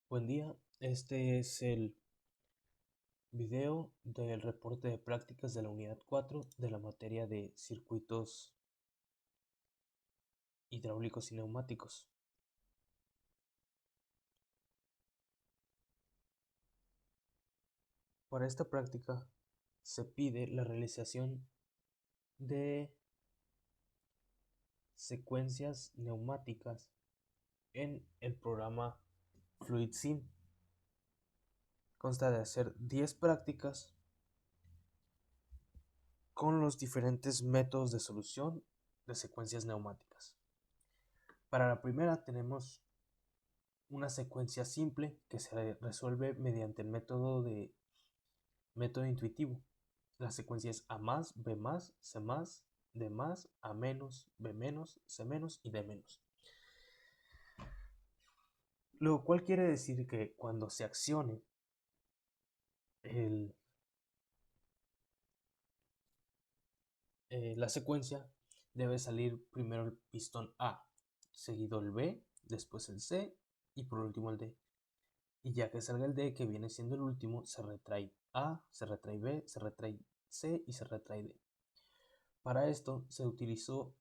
Buen día, este es el video del reporte de prácticas de la unidad 4 de la materia de circuitos hidráulicos y neumáticos. Para esta práctica se pide la realización de secuencias neumáticas en el programa FluidSim. Consta de hacer 10 prácticas con los diferentes métodos de solución de secuencias neumáticas. Para la primera tenemos una secuencia simple que se resuelve mediante el método intuitivo. La secuencia es A más, B más, C más, D más, A menos, B menos, C menos y D menos. Lo cual quiere decir que cuando se accione la secuencia, debe salir primero el pistón A, seguido el B, después el C y por último el D. Y ya que salga el D, que viene siendo el último, se retrae A, se retrae B, se retrae C y se retrae D. Para esto se utilizó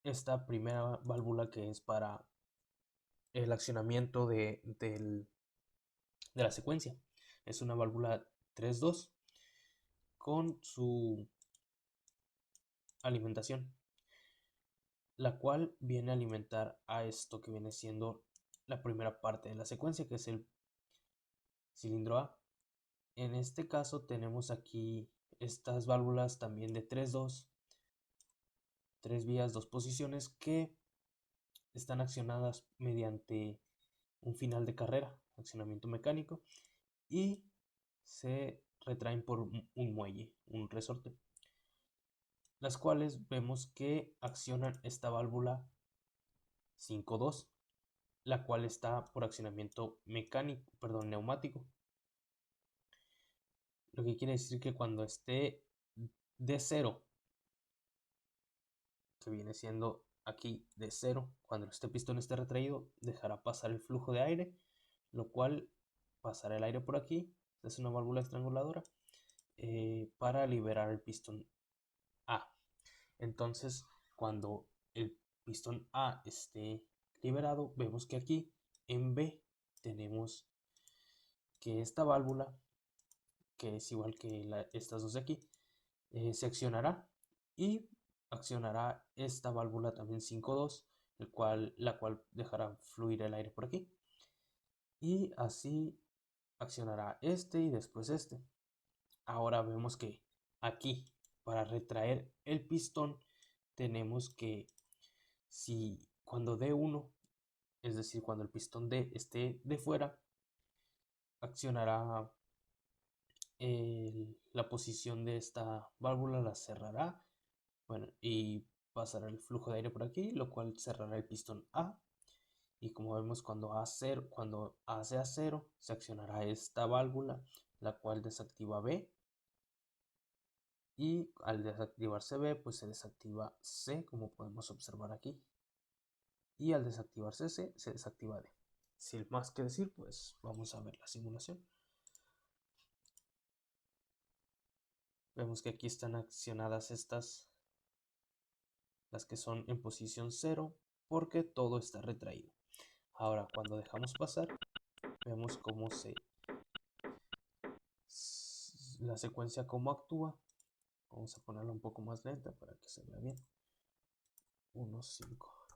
esta primera válvula que es para el accionamiento de la secuencia. Es una válvula 3-2 con su alimentación, la cual viene a alimentar a esto que viene siendo la primera parte de la secuencia, que es el cilindro A. En este caso tenemos aquí estas válvulas también de 3-2, 3 vías, 2 posiciones, que están accionadas mediante un final de carrera, accionamiento mecánico, y se retraen por un muelle, un resorte, las cuales vemos que accionan esta válvula 5-2, la cual está por accionamiento mecánico, perdón, neumático. Lo que quiere decir que cuando esté de 0, que viene siendo aquí de 0, cuando este pistón esté retraído, dejará pasar el flujo de aire, lo cual pasará el aire por aquí. Es una válvula estranguladora para liberar el pistón A. Entonces, cuando el pistón A esté liberado, vemos que aquí en B tenemos que esta válvula, que es igual que estas dos de aquí, se accionará y accionará esta válvula también 5-2, la cual dejará fluir el aire por aquí. Y así accionará este y después este. Ahora vemos que aquí, para retraer el pistón, tenemos que, si cuando D1, es decir, cuando el pistón D esté de fuera, accionará la posición de esta válvula, la cerrará, bueno, y pasará el flujo de aire por aquí, lo cual cerrará el pistón A. Y como vemos, cuando A sea 0, se accionará esta válvula, la cual desactiva B. Y al desactivarse B, pues se desactiva C, como podemos observar aquí. Y al desactivarse C, se desactiva D. Sin más que decir, pues vamos a ver la simulación. Vemos que aquí están accionadas las que son en posición 0, porque todo está retraído. Ahora, cuando dejamos pasar, vemos cómo la secuencia cómo actúa. Vamos a ponerla un poco más lenta para que se vea bien. 1, 5.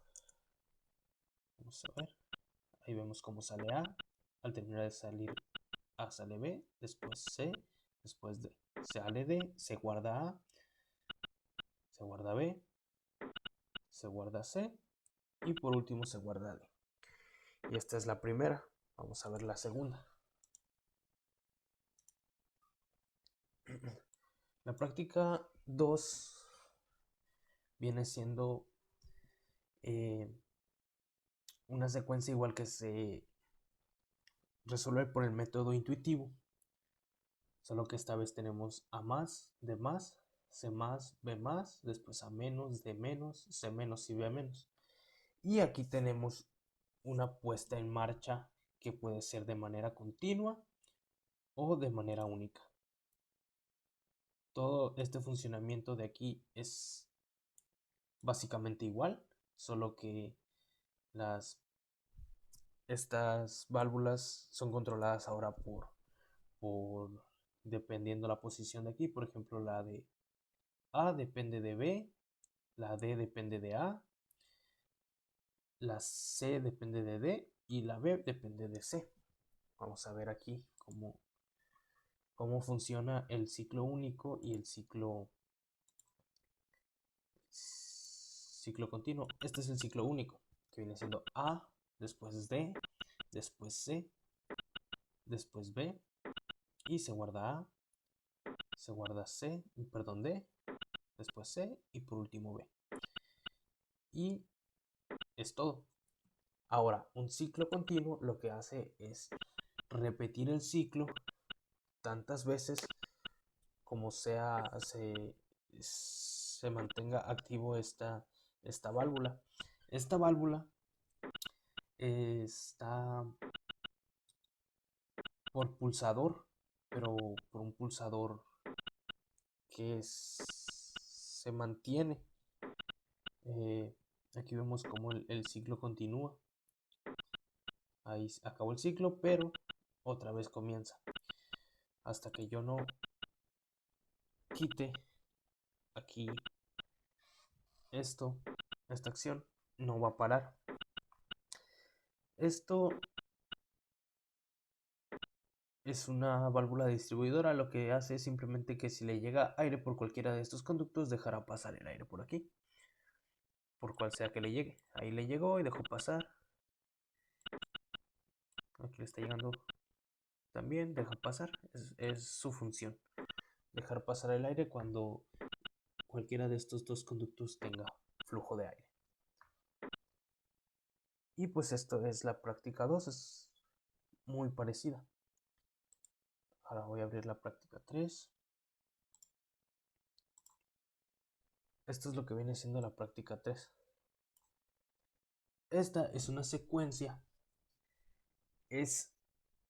Vamos a ver. Ahí vemos cómo sale A. Al terminar de salir A, sale B. Después C. Después D. Sale D. Se guarda A. Se guarda B. Se guarda C. Y por último se guarda D. Y esta es la primera. Vamos a ver la segunda. La práctica 2 viene siendo una secuencia igual que se resuelve por el método intuitivo, solo que esta vez tenemos A más, D más, C más, B más, después A menos, D menos, C menos y B menos. Y aquí tenemos una puesta en marcha que puede ser de manera continua o de manera única. Todo este funcionamiento de aquí es básicamente igual, solo que estas válvulas son controladas ahora por dependiendo la posición de aquí. Por ejemplo, la de A depende de B, la D depende de A, la C depende de D y la B depende de C. Vamos a ver aquí cómo funciona el ciclo único y el ciclo continuo. Este es el ciclo único, que viene siendo A, después D, después C, después B, y se guarda A, se guarda C, perdón, D, después C y por último B. Y es todo. Ahora, un ciclo continuo lo que hace es repetir el ciclo tantas veces como se mantenga activo esta válvula. Esta válvula está por pulsador, pero por un pulsador que se mantiene. Aquí vemos cómo el ciclo continúa. Ahí acabó el ciclo, pero otra vez comienza. Hasta que yo no quite aquí esta acción, no va a parar. Esto es una válvula distribuidora. Lo que hace es simplemente que si le llega aire por cualquiera de estos conductos, dejará pasar el aire por aquí, por cual sea que le llegue. Ahí le llegó y dejó pasar. Aquí le está llegando también, deja pasar. Es su función, dejar pasar el aire cuando cualquiera de estos dos conductos tenga flujo de aire. Y pues esto es la práctica 2, es muy parecida. Ahora voy a abrir la práctica 3. Esto es lo que viene siendo la práctica 3. Esta es una secuencia. Es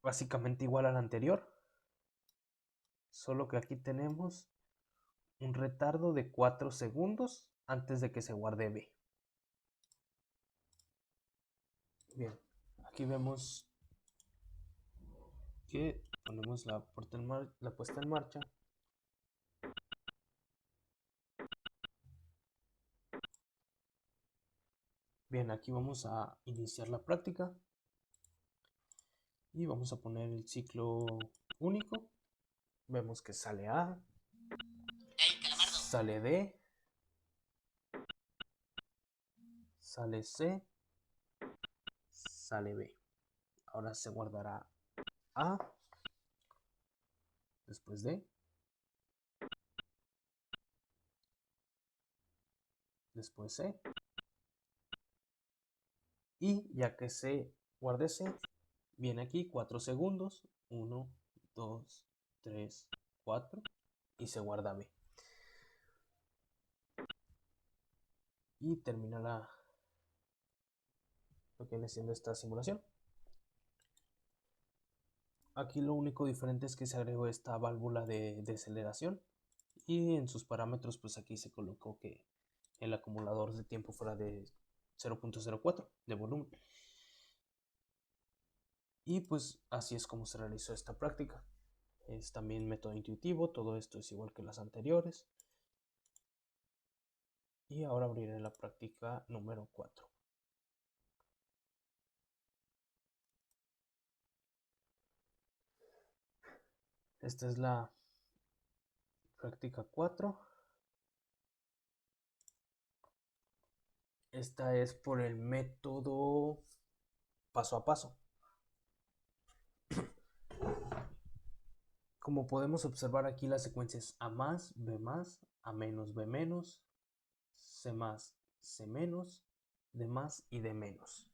básicamente igual a la anterior. Solo que aquí tenemos un retardo de 4 segundos antes de que se guarde B. Bien, aquí vemos que ponemos la puesta en marcha. Bien, aquí vamos a iniciar la práctica y vamos a poner el ciclo único. Vemos que sale A, sale D, sale C, sale B. Ahora se guardará A, después D, después C, y ya que se guarde C, viene aquí 4 segundos, 1, 2, 3, 4, y se guarda B. Y termina lo que viene siendo esta simulación. Aquí lo único diferente es que se agregó esta válvula de deceleración y en sus parámetros pues aquí se colocó que el acumulador de tiempo fuera de 0.04 de volumen. Y pues así es como se realizó esta práctica. Es también método intuitivo, todo esto es igual que las anteriores. Y ahora abriré la práctica número 4. Esta es la práctica 4. Esta es por el método paso a paso. Como podemos observar aquí, las secuencias A más, B más, A menos, B menos, C más, C menos, D más y D menos.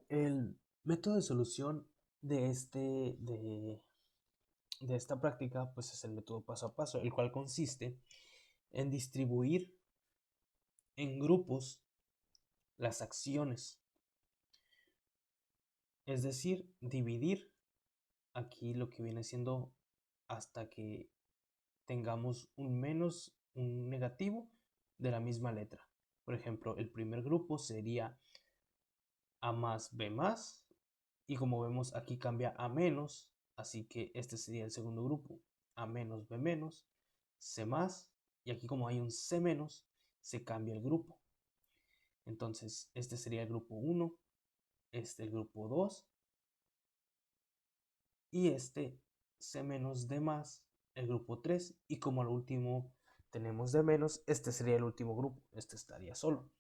El método de solución de esta práctica pues es el método paso a paso, el cual consiste en distribuir en grupos las acciones. Es decir, dividir aquí lo que viene siendo hasta que tengamos un menos, un negativo de la misma letra. Por ejemplo, el primer grupo sería A más B más. Y como vemos aquí cambia a menos. Así que este sería el segundo grupo. A menos B menos. C más. Y aquí como hay un C menos, se cambia el grupo. Entonces este sería el grupo 1. Este el grupo 2. Y este C menos D más, el grupo 3. Y como al último tenemos D menos, este sería el último grupo. Este estaría solo.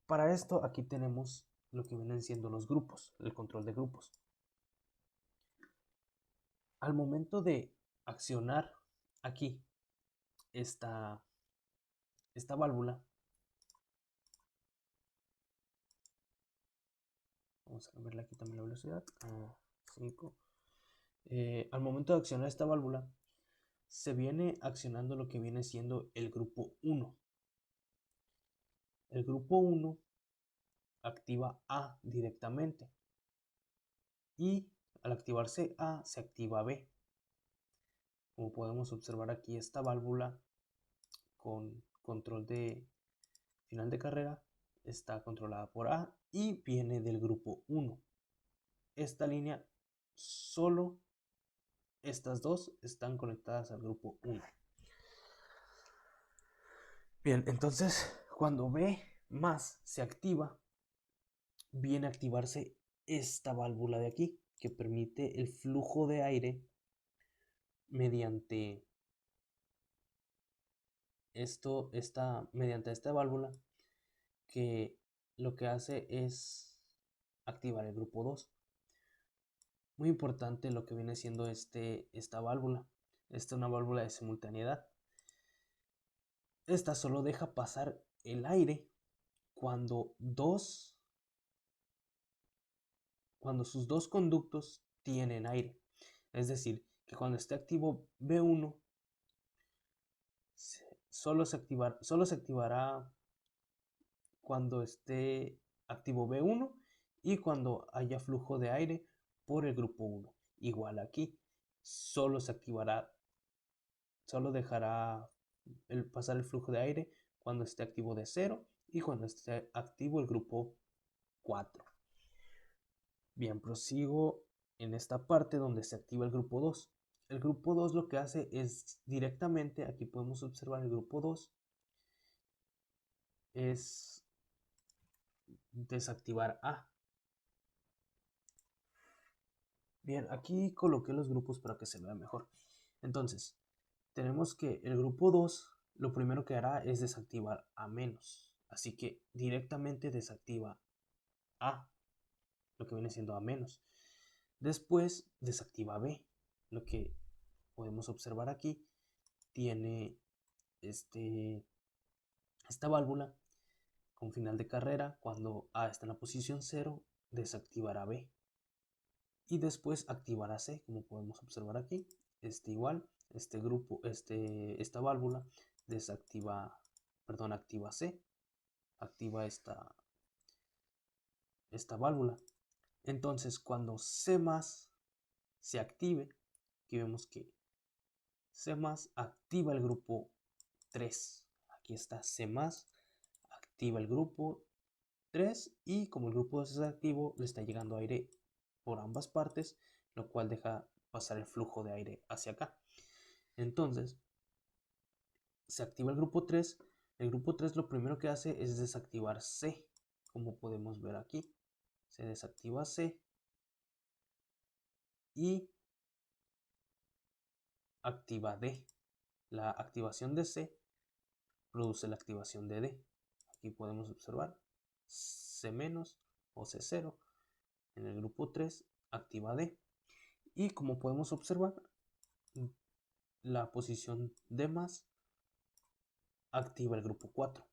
Para esto aquí tenemos lo que vienen siendo los grupos, el control de grupos. Al momento de accionar aquí esta válvula, vamos a cambiarle aquí también la velocidad a 5. Al momento de accionar esta válvula, se viene accionando lo que viene siendo el grupo 1. El grupo 1 activa A directamente y al activarse A se activa B. Como podemos observar aquí, esta válvula con control de final de carrera está controlada por A y viene del grupo 1. Esta línea, solo estas dos están conectadas al grupo 1. Bien, entonces cuando B más se activa, viene a activarse esta válvula de aquí que permite el flujo de aire mediante mediante esta válvula, que lo que hace es activar el grupo 2. Muy importante lo que viene siendo esta válvula. Esta es una válvula de simultaneidad. Esta solo deja pasar el aire cuando sus dos conductos tienen aire. Es decir, que cuando esté activo B1, solo se activará cuando esté activo B1 y cuando haya flujo de aire por el grupo 1. Igual aquí, solo se activará, solo dejará pasar el flujo de aire cuando esté activo de 0 y cuando esté activo el grupo 4. Bien, prosigo en esta parte donde se activa el grupo 2. El grupo 2 lo que hace es directamente, aquí podemos observar el grupo 2, es desactivar A. Bien, aquí coloqué los grupos para que se vea mejor. Entonces, tenemos que el grupo 2 lo primero que hará es desactivar A menos. Así que directamente desactiva A, lo que viene siendo A menos. Después desactiva B, lo que podemos observar aquí. Tiene esta válvula con final de carrera. Cuando A está en la posición 0, desactivará B. Y después activará C, como podemos observar aquí. Igual, esta válvula activa C, activa esta válvula. Entonces, cuando C más se active, aquí vemos que C más activa el grupo 3. Aquí está C más, activa el grupo 3 y como el grupo 2 es activo, le está llegando aire por ambas partes, lo cual deja pasar el flujo de aire hacia acá. Entonces, se activa el grupo 3. El grupo 3 lo primero que hace es desactivar C, como podemos ver aquí. Se desactiva C y activa D. La activación de C produce la activación de D. Aquí podemos observar C- o C0. En el grupo 3 activa D. Y como podemos observar, la posición D más activa el grupo 4.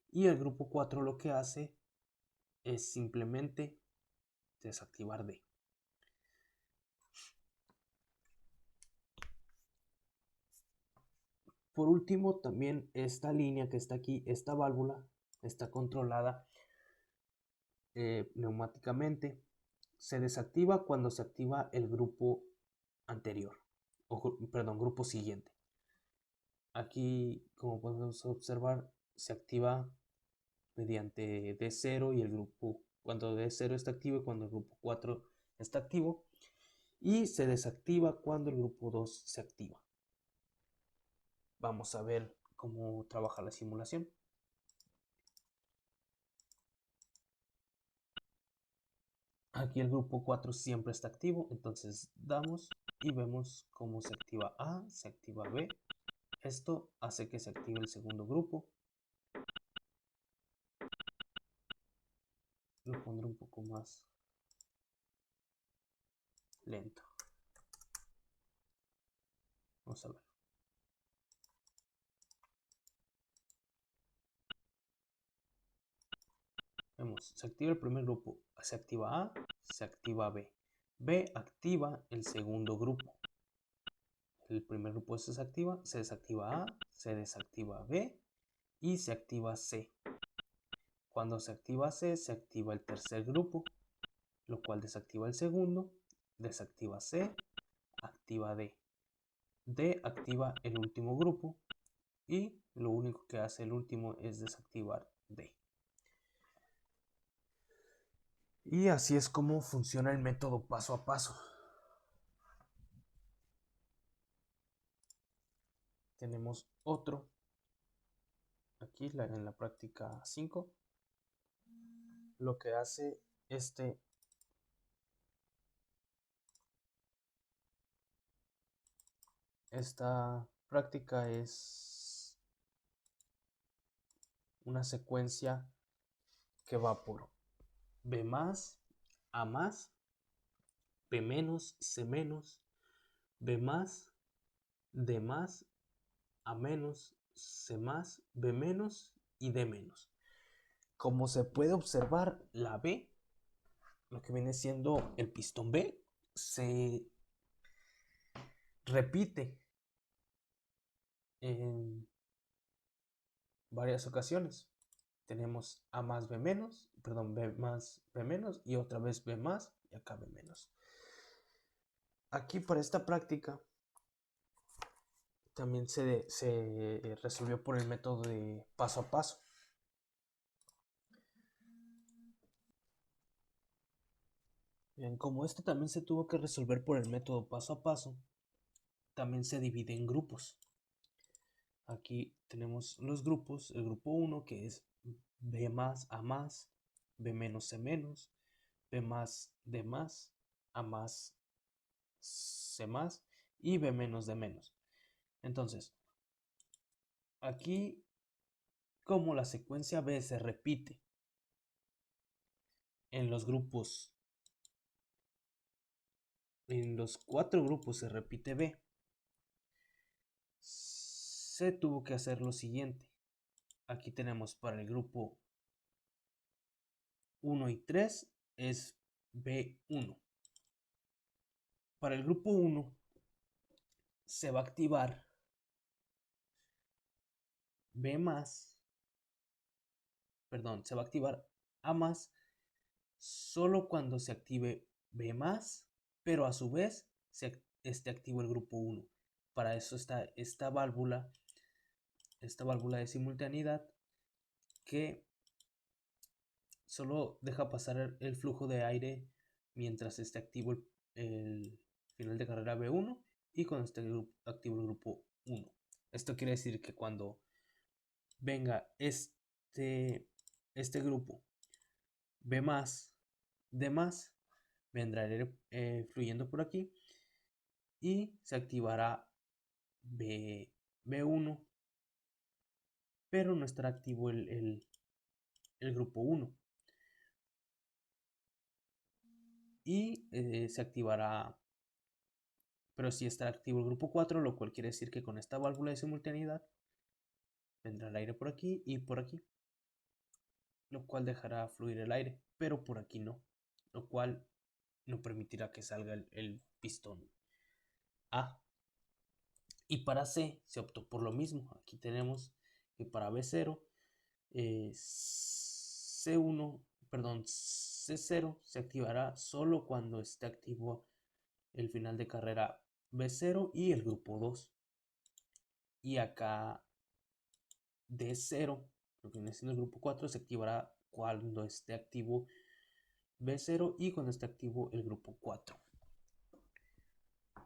Y el grupo 4 lo que hace es simplemente desactivar D. por último, también esta línea que está aquí, esta válvula, está controlada neumáticamente. Se desactiva cuando se activa el grupo anterior, perdón, grupo siguiente. Aquí, como podemos observar, se activa mediante D0 y el grupo, cuando D0 está activo y cuando el grupo 4 está activo, y se desactiva cuando el grupo 2 se activa. Vamos a ver cómo trabaja la simulación. Aquí el grupo 4 siempre está activo, entonces damos y vemos cómo se activa A, se activa B. Esto hace que se active el segundo grupo. Lo pondré un poco más lento. Vamos a ver. Vemos, se activa el primer grupo, se activa A, se activa B. B activa el segundo grupo. El primer grupo se desactiva A, se desactiva B y se activa C. Cuando se activa C, se activa el tercer grupo, lo cual desactiva el segundo, desactiva C, activa D. D activa el último grupo y lo único que hace el último es desactivar D. Y así es como funciona el método paso a paso. Tenemos otro aquí en la práctica 5. Lo que hace esta práctica es una secuencia que va por B más, A más, B menos, C menos, B más, D más, A menos, C más, B menos y D menos. Como se puede observar, la B, lo que viene siendo el pistón B, se repite en varias ocasiones. Tenemos A más B menos, perdón, B más B menos y otra vez B más y acá B menos. Aquí para esta práctica también se resolvió por el método de paso a paso. Bien, como este también se tuvo que resolver por el método paso a paso, también se divide en grupos. Aquí tenemos los grupos, el grupo 1 que es B más, A más, B menos, C menos, B más, D más, A más, C más y B menos, D menos. Entonces, aquí como la secuencia B se repite en los grupos, en los 4 grupos se repite B, se tuvo que hacer lo siguiente. Aquí tenemos para el grupo 1 y 3 es B1. Para el grupo 1 se va a activar B más, perdón, se va a activar A más solo cuando se active B más, pero a su vez se esté activo el grupo 1. Para eso está esta válvula de simultaneidad que solo deja pasar el flujo de aire mientras esté activo el final de carrera B1 y cuando esté activo el grupo 1. Esto quiere decir que cuando venga este grupo B más, D más, vendrá el aire fluyendo por aquí y se activará B1, pero no estará activo el grupo 1. Y se activará, pero sí estará activo el grupo 4, lo cual quiere decir que con esta válvula de simultaneidad vendrá el aire por aquí y por aquí, lo cual dejará fluir el aire, pero por aquí no, lo cual no permitirá que salga el pistón A. Y para C se optó por lo mismo. Aquí tenemos que para B0, C1, perdón, C0 se activará solo cuando esté activo el final de carrera B0 y el grupo 2. Y acá D0, lo que viene siendo el grupo 4, se activará cuando esté activo B0 y cuando esté activo el grupo 4.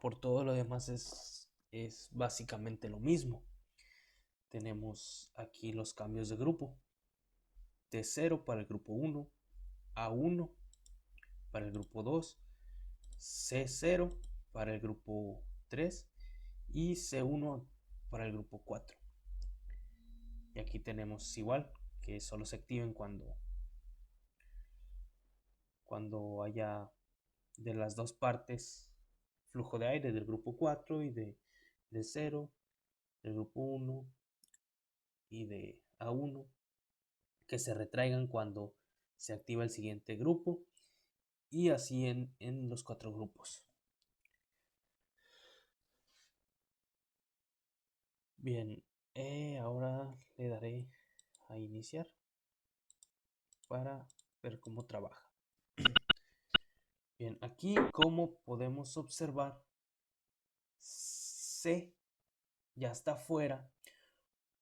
Por todo lo demás es básicamente lo mismo. Tenemos aquí los cambios de grupo. T0 para el grupo 1, A1 para el grupo 2, C0 para el grupo 3 y C1 para el grupo 4. Y aquí tenemos igual que solo se activen cuando haya de las dos partes flujo de aire del grupo 4 y de 0, del grupo 1 y de A1, que se retraigan cuando se activa el siguiente grupo, y así en los 4 grupos. Bien, ahora le daré a iniciar para ver cómo trabaja. Bien, aquí como podemos observar, C ya está fuera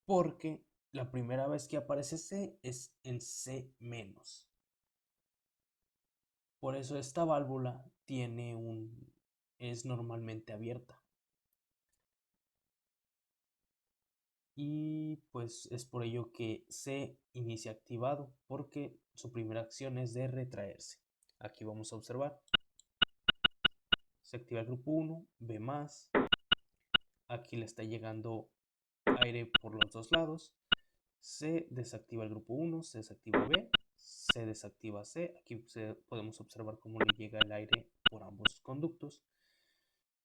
porque la primera vez que aparece C es en C-. Por eso esta válvula es normalmente abierta. Y pues es por ello que C inicia activado, porque su primera acción es de retraerse. Aquí vamos a observar. Se activa el grupo 1, B+, aquí le está llegando aire por los dos lados. Se desactiva el grupo 1, se desactiva B, se desactiva C. Aquí podemos observar cómo le llega el aire por ambos conductos.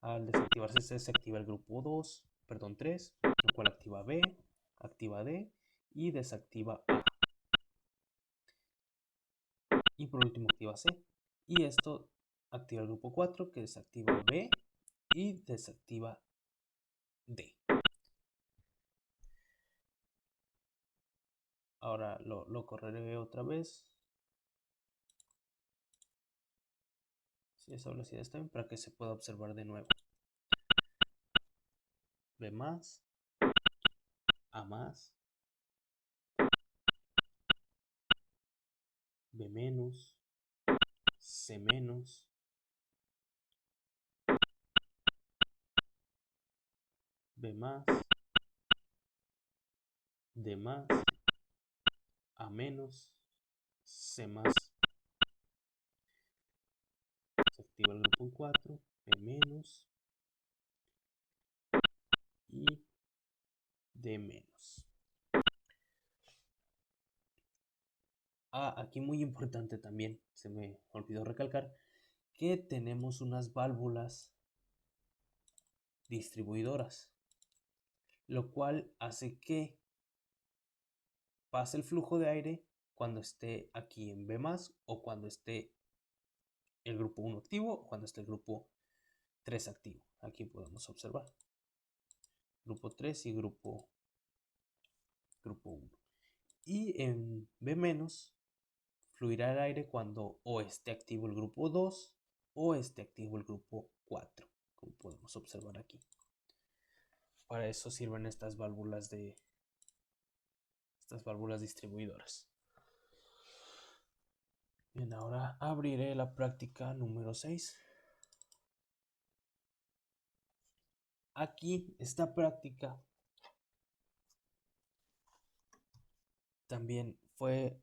Al desactivarse C, se activa el grupo 2, perdón, 3, lo cual activa B, activa D y desactiva A. Y por último activa C. Y esto activa el grupo 4, que desactiva B y desactiva D. Ahora lo correré otra vez. Si esa velocidad está bien, para que se pueda observar de nuevo. B+, A+, B-, C-, B+, D+, A-, C+. Se activa el grupo 4, B-, y D-. Aquí muy importante también, se me olvidó recalcar, que tenemos unas válvulas distribuidoras, lo cual hace que pase el flujo de aire cuando esté aquí en B+, o cuando esté el grupo 1 activo, o cuando esté el grupo 3 activo. Aquí podemos observar grupo 3 y grupo 1. Y en B- fluirá el aire cuando o esté activo el grupo 2 o esté activo el grupo 4, como podemos observar aquí. Para eso sirven estas válvulas distribuidoras. Bien, ahora abriré la práctica número 6. Aquí esta práctica también fue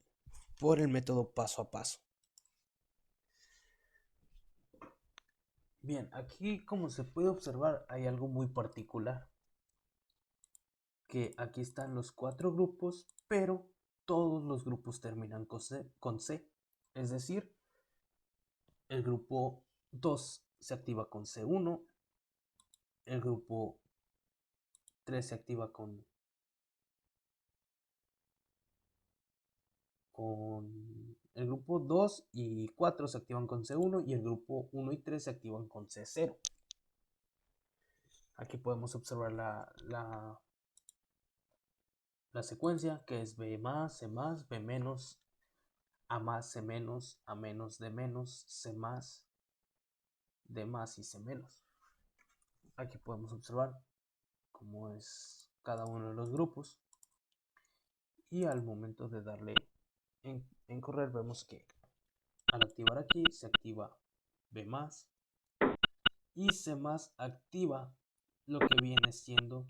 por el método paso a paso. Bien, aquí como se puede observar hay algo muy particular, que aquí están los 4 grupos, pero todos los grupos terminan con C. Es decir, el grupo 2 se activa con C1, el grupo 3 se activa con el grupo 2 y 4 se activan con C1 y el grupo 1 y 3 se activan con C0. Aquí podemos observar la secuencia, que es B más, C más, B menos, A más, C menos, A menos, D menos, C más, D más y C menos. Aquí podemos observar cómo es cada uno de los grupos. Y al momento de darle en correr, vemos que al activar aquí se activa B más y C más activa lo que viene siendo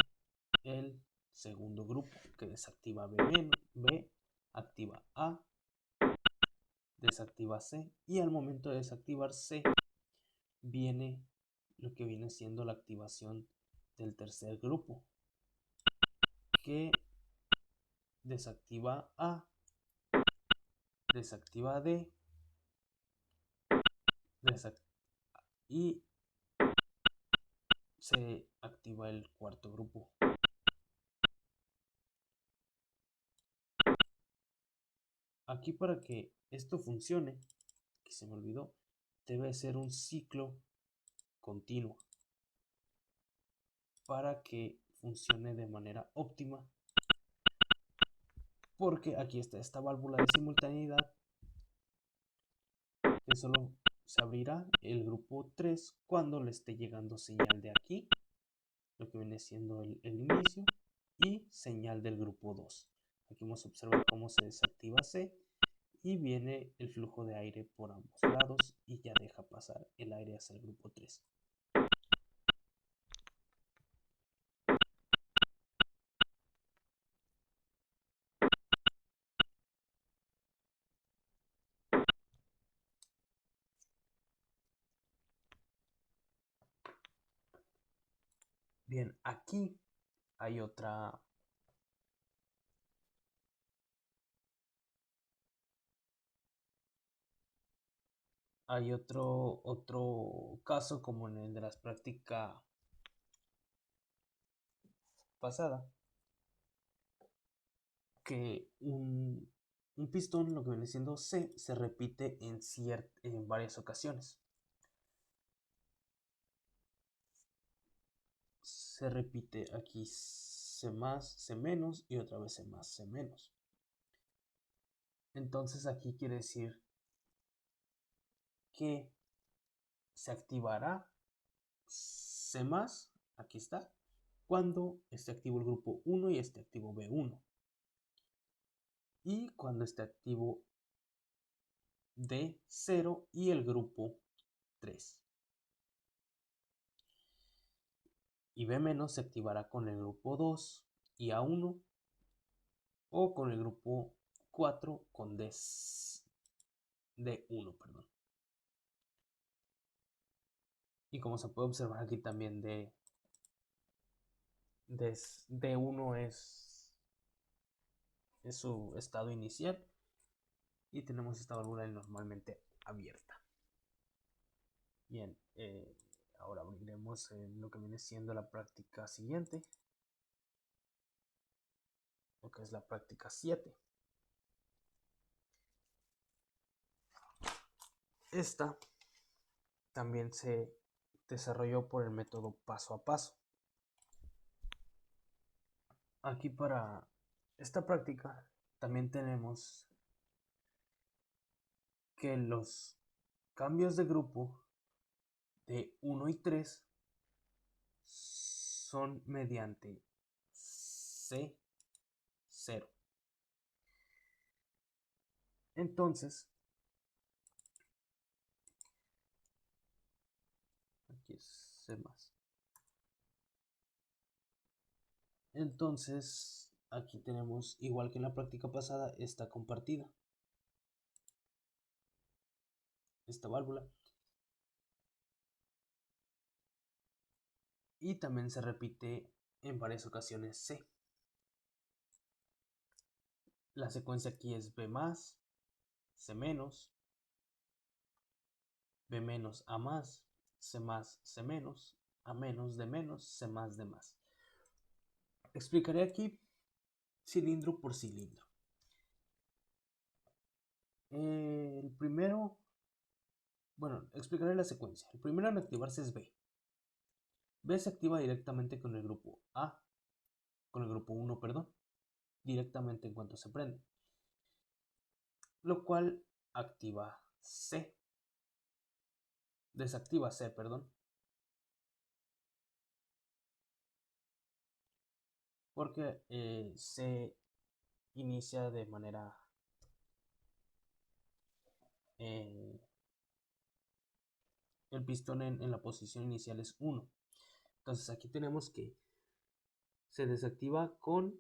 el segundo grupo, que desactiva B, activa A, desactiva C, y al momento de desactivar C viene lo que viene siendo la activación del tercer grupo, que desactiva A, desactiva D, y se activa el cuarto grupo. Aquí, para que esto funcione, que se me olvidó, debe ser un ciclo continuo para que funcione de manera óptima, porque aquí está esta válvula de simultaneidad que solo se abrirá el grupo 3 cuando le esté llegando señal de aquí, lo que viene siendo el inicio, y señal del grupo 2. Aquí vamos a observar cómo se desactiva C y viene el flujo de aire por ambos lados y ya deja pasar el aire hacia el grupo 3. Bien, aquí hay otro caso como en el de las prácticas pasada, que un pistón, lo que viene siendo C, se repite en varias ocasiones. Se repite aquí C más, C menos y otra vez C más, C menos. Entonces aquí quiere decir que se activará C más, aquí está, cuando esté activo el grupo 1 y esté activo B1. Y cuando esté activo D0 y el grupo 3. Y B menos se activará con el grupo 2 y A1, o con el grupo 4 con D1, perdón. Y como se puede observar aquí también, D1 es su estado inicial y tenemos esta válvula normalmente abierta. Bien, ahora abriremos lo que viene siendo la práctica siguiente, lo que es la práctica 7. Esta también se desarrolló por el método paso a paso. Aquí, para esta práctica, también tenemos que los cambios de grupo de 1 y 3 son mediante C0. Entonces, aquí es C más. Entonces, aquí tenemos, igual que en la práctica pasada, esta compartida, esta válvula. Y también se repite en varias ocasiones C. La secuencia aquí es B más, C menos, B menos, A más, C más, C menos, A menos, D menos, C más, D más. Explicaré aquí cilindro por cilindro. El primero, bueno, explicaré la secuencia. El primero en activarse es B. B se activa directamente con el grupo A, con el grupo 1, perdón, directamente en cuanto se prende, lo cual activa C, desactiva C, perdón, porque se inicia de manera el pistón en la posición inicial es 1. Entonces aquí tenemos que se desactiva con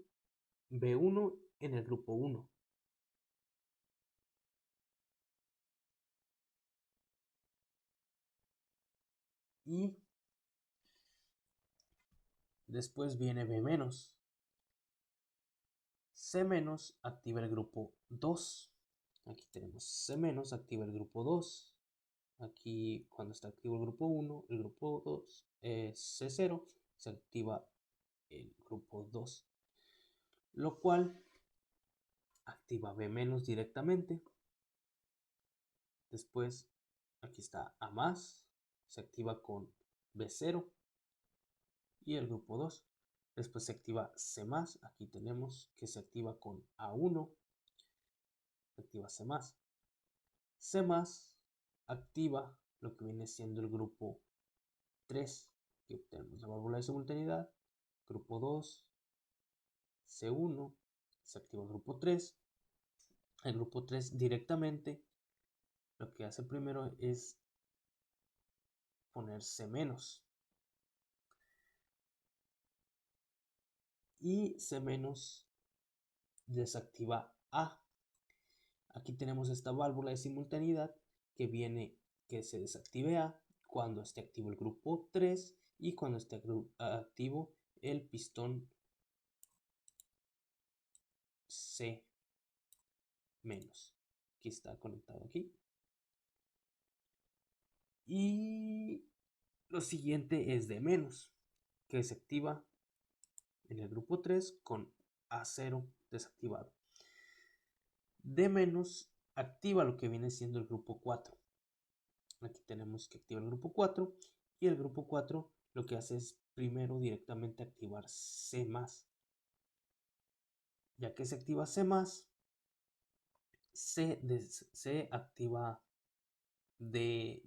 B1 en el grupo 1. Y después viene B-. C- activa el grupo 2. Aquí tenemos C- activa el grupo 2. Aquí cuando está activo el grupo 1, el grupo 2 es C0, se activa el grupo 2, lo cual activa B- directamente. Después aquí está A+, se activa con B0 y el grupo 2. Después se activa C+, aquí tenemos que se activa con A1, se activa C+. C+, activa lo que viene siendo el grupo 3, que obtenemos la válvula de simultaneidad, grupo 2, C1, se activa el grupo 3. El grupo 3 directamente lo que hace primero es poner C-, y C- desactiva A. Aquí tenemos esta válvula de simultaneidad que viene que se desactive A cuando esté activo el grupo 3 y cuando esté activo el pistón C-. Aquí está conectado aquí. Y lo siguiente es D-, que se activa en el grupo 3 con A0 desactivado. D- activa lo que viene siendo el grupo 4. Aquí tenemos que activar el grupo 4 y el grupo 4 lo que hace es primero directamente activar C+. Ya que se activa C+, se activa D+,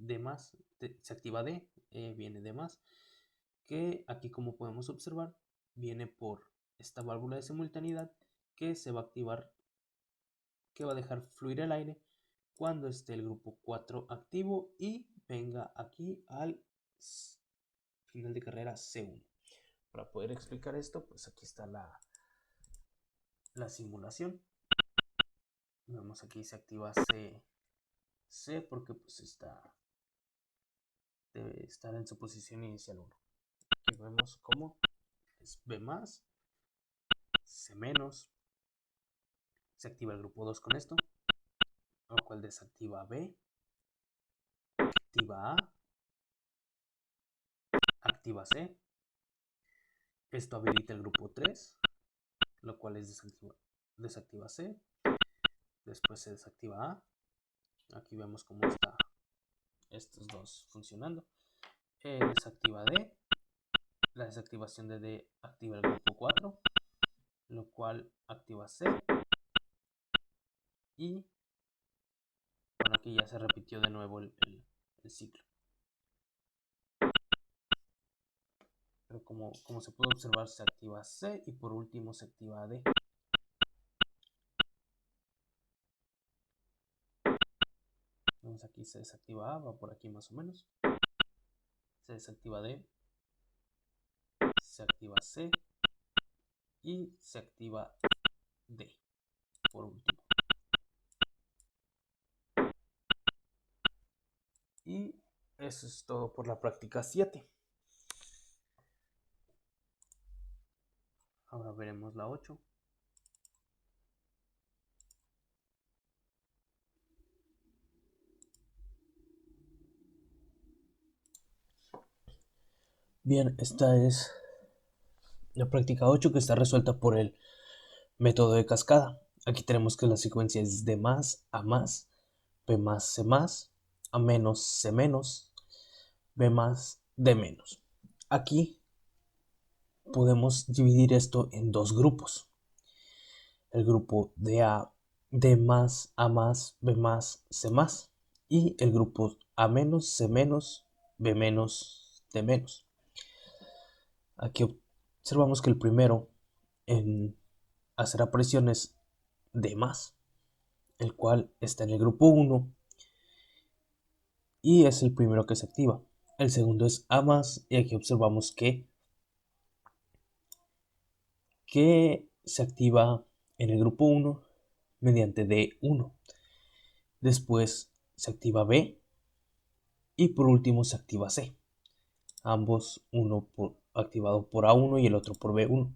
se activa D, viene D+, que aquí como podemos observar viene por esta válvula de simultaneidad que se va a activar, que va a dejar fluir el aire cuando esté el grupo 4 activo y venga aquí al final de carrera C1. Para poder explicar esto, pues aquí está la simulación. Vemos aquí se activa C porque pues debe estar en su posición inicial 1. Aquí vemos cómo es B+, C-, se activa el grupo 2 con esto, lo cual desactiva B, activa A, activa C. Esto habilita el grupo 3, lo cual es desactiva C. Después se desactiva A. Aquí vemos cómo está estos dos funcionando. Desactiva D. La desactivación de D activa el grupo 4, lo cual activa C. Y bueno, aquí ya se repitió de nuevo el ciclo. Pero como se puede observar, se activa C y por último se activa D. Vemos aquí se desactiva A, va por aquí más o menos. Se desactiva D, se activa C y se activa D por último. Y eso es todo por la práctica 7. Ahora veremos la 8. Bien, esta es la práctica 8 que está resuelta por el método de cascada. Aquí tenemos que la secuencia es D+, A+, B+, C+, A-, C-, B+, D-. Aquí podemos dividir esto en dos grupos. El grupo de A, D más, A más, B más, C más. Y el grupo A menos, C menos, B menos, D menos. Aquí observamos que el primero en hacer aparición es D más, el cual está en el grupo 1 y es el primero que se activa. El segundo es A más y aquí observamos que se activa en el grupo 1 mediante D1. Después se activa B y por último se activa C. Ambos, uno activado por A1 y el otro por B1.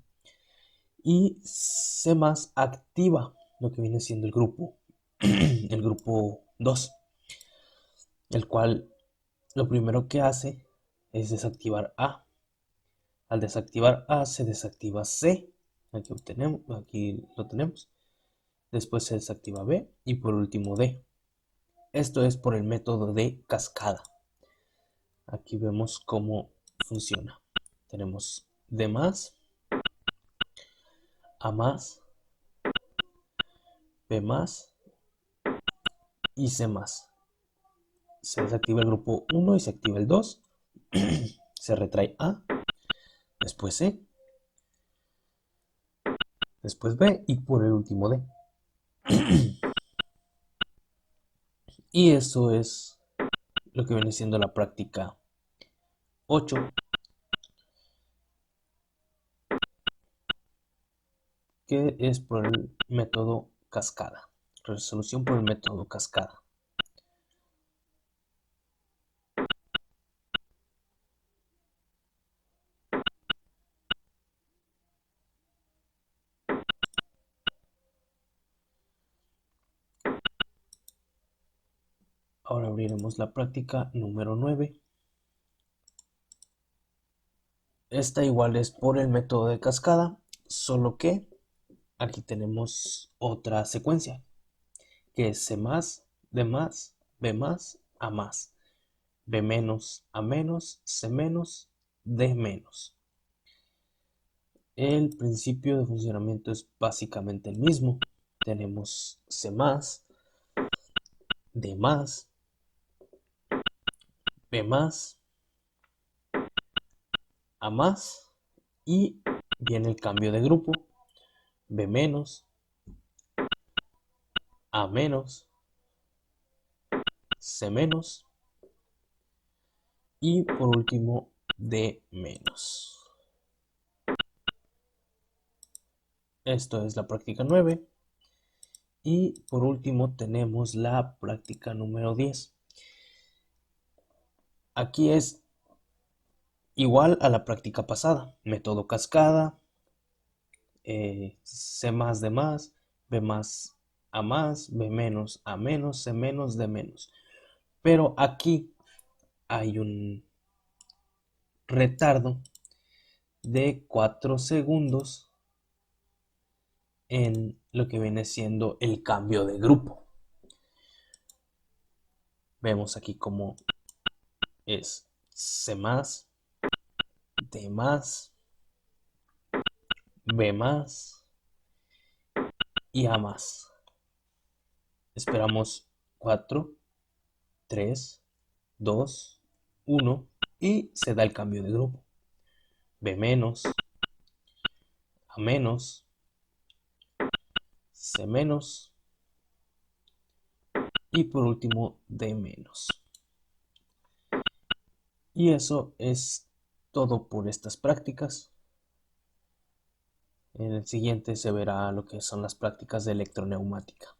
Y C más activa lo que viene siendo el grupo 2, el cual lo primero que hace es desactivar A. Al desactivar A se desactiva C. Aquí lo tenemos. Después se desactiva B y por último D. Esto es por el método de cascada. Aquí vemos cómo funciona. Tenemos D más, A más, B más y C más. Se desactiva el grupo 1 y se activa el 2. Se retrae A, después C, después B y por el último D. Y eso es lo que viene siendo la práctica 8, que es por el método cascada. Resolución por el método cascada. Ahora abriremos la práctica número 9. Esta igual es por el método de cascada, solo que aquí tenemos otra secuencia, que es C más, D más, B más, A más, B menos, A menos, C menos, D menos. El principio de funcionamiento es básicamente el mismo. Tenemos C más, D más, B más, A más y viene el cambio de grupo, B menos, A menos, C menos y por último D menos. Esto es la práctica 9. Y por último tenemos la práctica número 10. Aquí es igual a la práctica pasada. Método cascada, C más D más, B más A más, B menos A menos, C menos D menos. Pero aquí hay un retardo de 4 segundos en lo que viene siendo el cambio de grupo. Vemos aquí cómo es C más, D más, B más y A más. Esperamos 4, 3, 2, 1 y se da el cambio de grupo. B menos, A menos, C menos y por último D menos. Y eso es todo por estas prácticas. En el siguiente se verá lo que son las prácticas de electroneumática.